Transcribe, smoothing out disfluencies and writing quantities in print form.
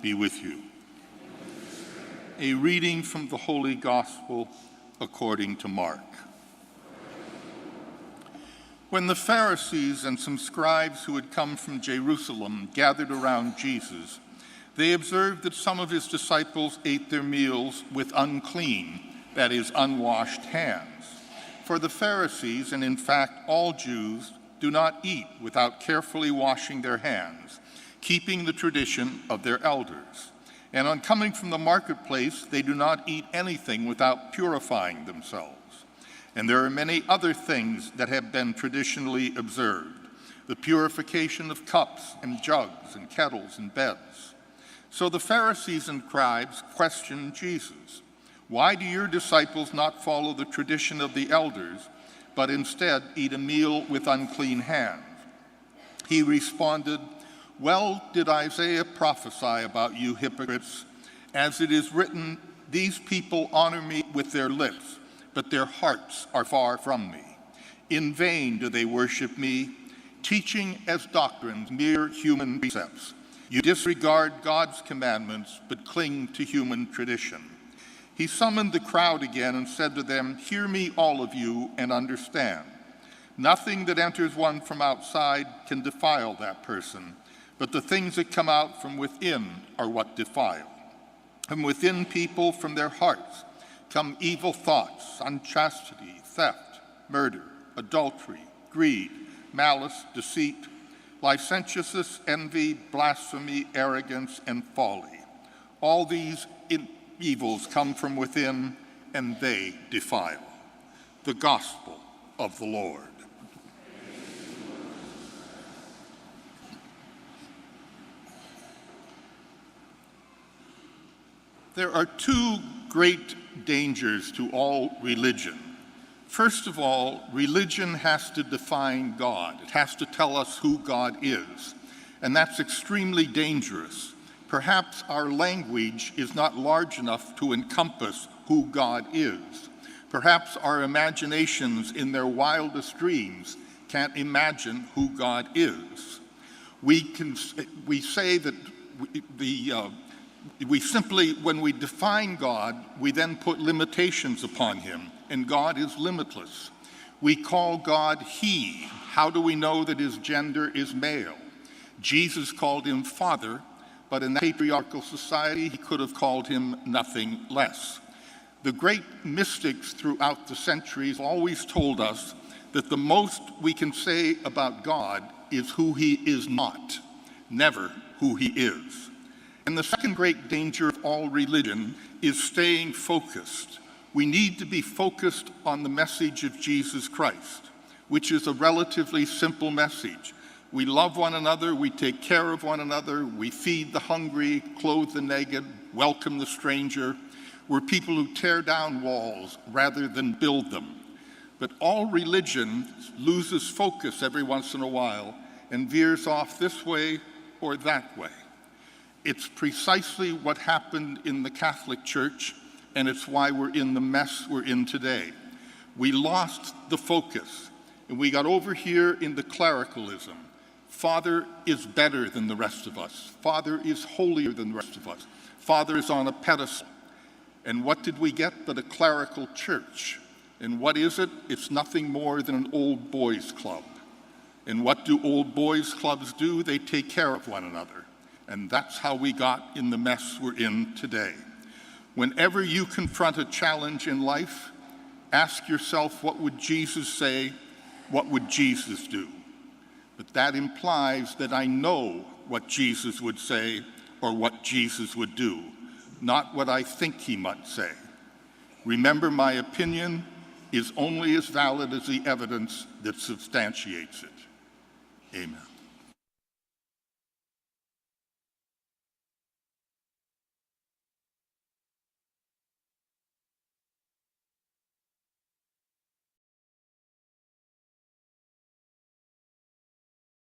be with you. A reading from the Holy Gospel according to Mark. When the Pharisees and some scribes who had come from Jerusalem gathered around Jesus, they observed that some of his disciples ate their meals with unclean, that is, unwashed hands. For the Pharisees, and in fact all Jews, do not eat without carefully washing their hands, keeping the tradition of their elders. And on coming from the marketplace, they do not eat anything without purifying themselves. And there are many other things that have been traditionally observed, the purification of cups and jugs and kettles and beds. So the Pharisees and scribes questioned Jesus, "Why do your disciples not follow the tradition of the elders, but instead eat a meal with unclean hands?" He responded, "Well did Isaiah prophesy about you hypocrites, as it is written, 'These people honor me with their lips, but their hearts are far from me. In vain do they worship me, teaching as doctrines mere human precepts. You disregard God's commandments, but cling to human tradition.'" He summoned the crowd again and said to them, "Hear me, all of you, and understand. Nothing that enters one from outside can defile that person, but the things that come out from within are what defile. And within people, from their hearts, come evil thoughts, unchastity, theft, murder, adultery, greed, malice, deceit, licentiousness, envy, blasphemy, arrogance, and folly. All these evils come from within, and they defile." The Gospel of the Lord. There are two great dangers to all religion. First of all, religion has to define God. It has to tell us who God is, and that's extremely dangerous. Perhaps our language is not large enough to encompass who God is. Perhaps our imaginations in their wildest dreams can't imagine who God is. We say that we simply, when we define God, we then put limitations upon him, and God is limitless. We call God he. How do we know that his gender is male? Jesus called him Father, but in that patriarchal society, he could have called him nothing less. The great mystics throughout the centuries always told us that the most we can say about God is who he is not, never who he is. And the second great danger of all religion is staying focused. We need to be focused on the message of Jesus Christ, which is a relatively simple message. We love one another, we take care of one another, we feed the hungry, clothe the naked, welcome the stranger. We're people who tear down walls rather than build them. But all religion loses focus every once in a while and veers off this way or that way. It's precisely what happened in the Catholic Church, and it's why we're in the mess we're in today. We lost the focus, and we got over here into clericalism. Father is better than the rest of us. Father is holier than the rest of us. Father is on a pedestal. And what did we get but a clerical church? And what is it? It's nothing more than an old boys club. And what do old boys clubs do? They take care of one another. And that's how we got in the mess we're in today. Whenever you confront a challenge in life, ask yourself, what would Jesus say? What would Jesus do? But that implies that I know what Jesus would say or what Jesus would do, not what I think he might say. Remember, my opinion is only as valid as the evidence that substantiates it. Amen.